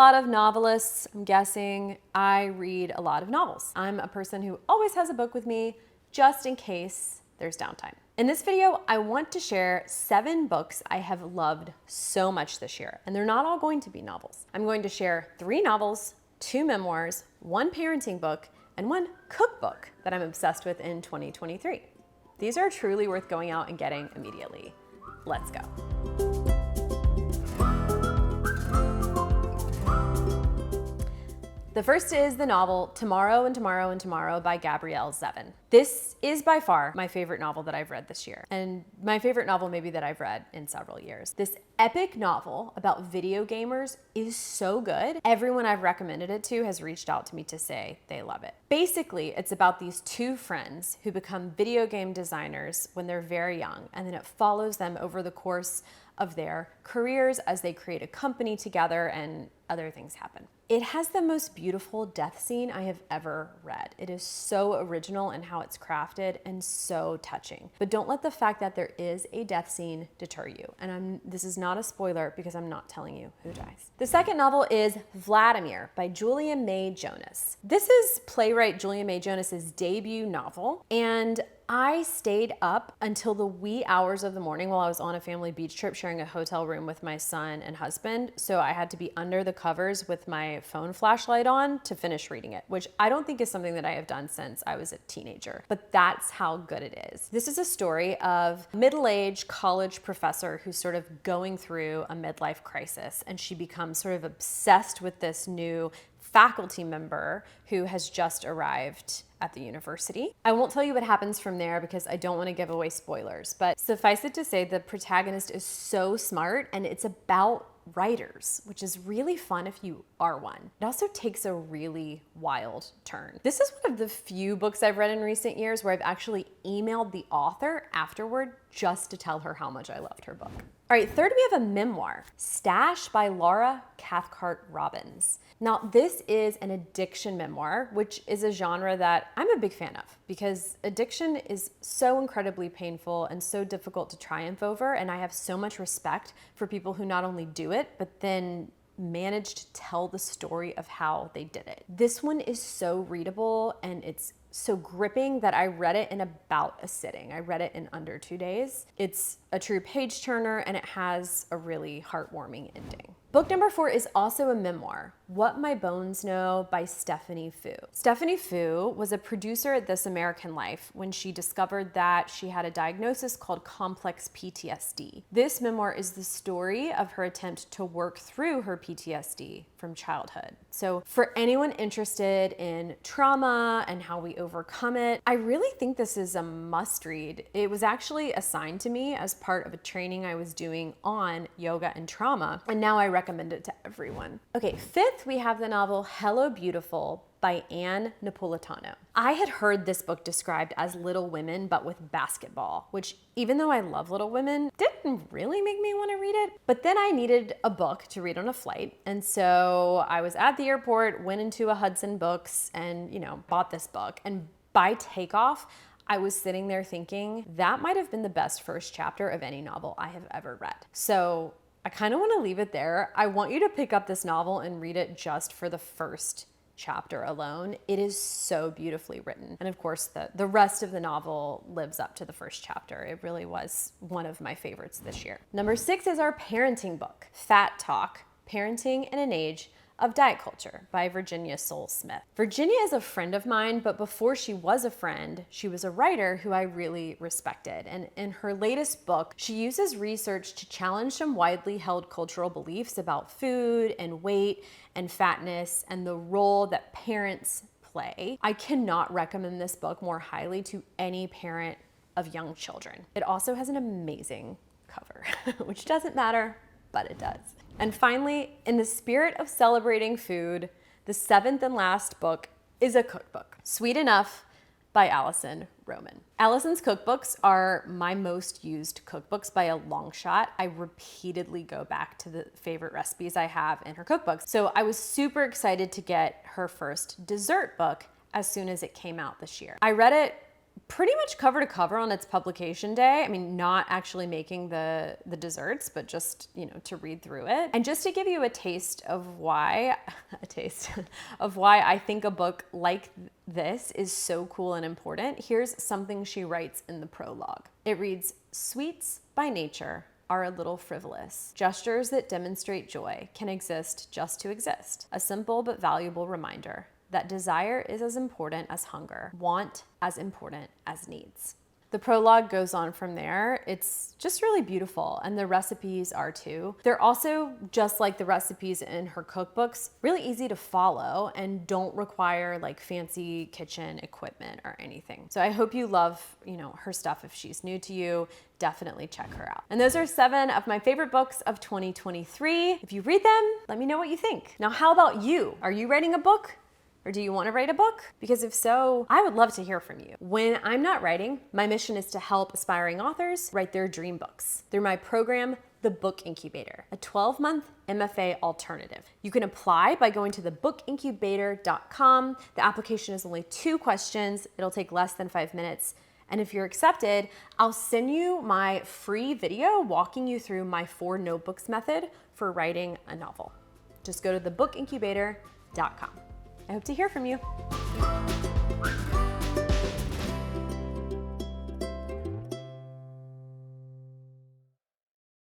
lot of novelists, I'm guessing, I read a lot of novels. I'm a person who always has a book with me just in case there's downtime. In this video, I want to share 7 books I have loved so much this year, and they're not all going to be novels. I'm going to share 3 novels, 2 memoirs, 1 parenting book, and 1 cookbook that I'm obsessed with in 2023. These are truly worth going out and getting immediately. Let's go. The first is the novel Tomorrow and Tomorrow and Tomorrow by Gabrielle Zevin. This is by far my favorite novel that I've read this year, and my favorite novel maybe that I've read in several years. This epic novel about video gamers is so good. Everyone I've recommended it to has reached out to me to say they love it. Basically, it's about these 2 friends who become video game designers when they're very young, and then it follows them over the course of their careers as they create a company together and other things happen. It has the most beautiful death scene I have ever read. It is so original in how it's crafted and so touching. But don't let the fact that there is a death scene deter you. And this is not a spoiler because I'm not telling you who dies. The second novel is Vladimir by Julia May Jonas. This is playwright Julia May Jonas's debut novel, and I stayed up until the wee hours of the morning while I was on a family beach trip sharing a hotel room with my son and husband. So I had to be under the covers with my phone flashlight on to finish reading it, which I don't think is something that I have done since I was a teenager, but that's how good it is. This is a story of a middle-aged college professor who's sort of going through a midlife crisis, and she becomes sort of obsessed with this new faculty member who has just arrived at the university. I won't tell you what happens from there because I don't want to give away spoilers, but suffice it to say the protagonist is so smart, and it's about writers, which is really fun if you are one. It also takes a really wild turn. This is one of the few books I've read in recent years where I've actually emailed the author afterward just to tell her how much I loved her book. All right, third we have a memoir, Stash by Laura Cathcart Robbins. Now, this is an addiction memoir, which is a genre that I'm a big fan of because addiction is so incredibly painful and so difficult to triumph over, and I have so much respect for people who not only do it, but then manage to tell the story of how they did it. This one is so readable and it's so gripping that I read it in about a sitting. I read it in under 2 days. It's a true page turner and it has a really heartwarming ending. Book number 4 is also a memoir, What My Bones Know by Stephanie Foo. Stephanie Foo was a producer at This American Life when she discovered that she had a diagnosis called complex PTSD. This memoir is the story of her attempt to work through her PTSD from childhood. So for anyone interested in trauma and how we overcome it, I really think this is a must read. It was actually assigned to me as part of a training I was doing on yoga and trauma, and now I recommend it to everyone. Okay, 5th, we have the novel Hello Beautiful by Napolitano. I had heard this book described as Little Women, but with basketball, which even though I love Little Women, didn't really make me want to read it. But then I needed a book to read on a flight. And so I was at the airport, went into a Hudson Books and, bought this book. And by takeoff, I was sitting there thinking that might have been the best first chapter of any novel I have ever read. So I kind of want to leave it there. I want you to pick up this novel and read it just for the first chapter alone. It is so beautifully written. And of course, the rest of the novel lives up to the first chapter. It really was one of my favorites this year. Number 6 is our parenting book, Fat Talk, Parenting in an Age of Diet Culture by Virginia Soul Smith. Virginia is a friend of mine, but before she was a friend, she was a writer who I really respected. And in her latest book, she uses research to challenge some widely held cultural beliefs about food and weight and fatness and the role that parents play. I cannot recommend this book more highly to any parent of young children. It also has an amazing cover, which doesn't matter, but it does. And finally, in the spirit of celebrating food, the 7th and last book is a cookbook, Sweet Enough by Alison Roman. Alison's cookbooks are my most used cookbooks by a long shot. I repeatedly go back to the favorite recipes I have in her cookbooks. So I was super excited to get her first dessert book as soon as it came out this year. I read it pretty much cover to cover on its publication day. I mean, not actually making the desserts, but just, to read through it. And just to give you a taste of why, I think a book like this is so cool and important, here's something she writes in the prologue. It reads, "Sweets by nature are a little frivolous. Gestures that demonstrate joy can exist just to exist. A simple but valuable reminder that desire is as important as hunger, want as important as needs." The prologue goes on from there. It's just really beautiful, and the recipes are too. They're also, just like the recipes in her cookbooks, really easy to follow and don't require like fancy kitchen equipment or anything. So I hope you love, her stuff. If she's new to you, definitely check her out. And those are 7 of my favorite books of 2023. If you read them, let me know what you think. Now, how about you? Are you writing a book? Or do you want to write a book? Because if so, I would love to hear from you. When I'm not writing, my mission is to help aspiring authors write their dream books through my program, the Book Incubator, a 12-month MFA alternative. You can apply by going to thebookincubator.com. The application is only 2 questions. It'll take less than 5 minutes. And if you're accepted, I'll send you my free video walking you through my 4 notebooks method for writing a novel. Just go to thebookincubator.com. I hope to hear from you.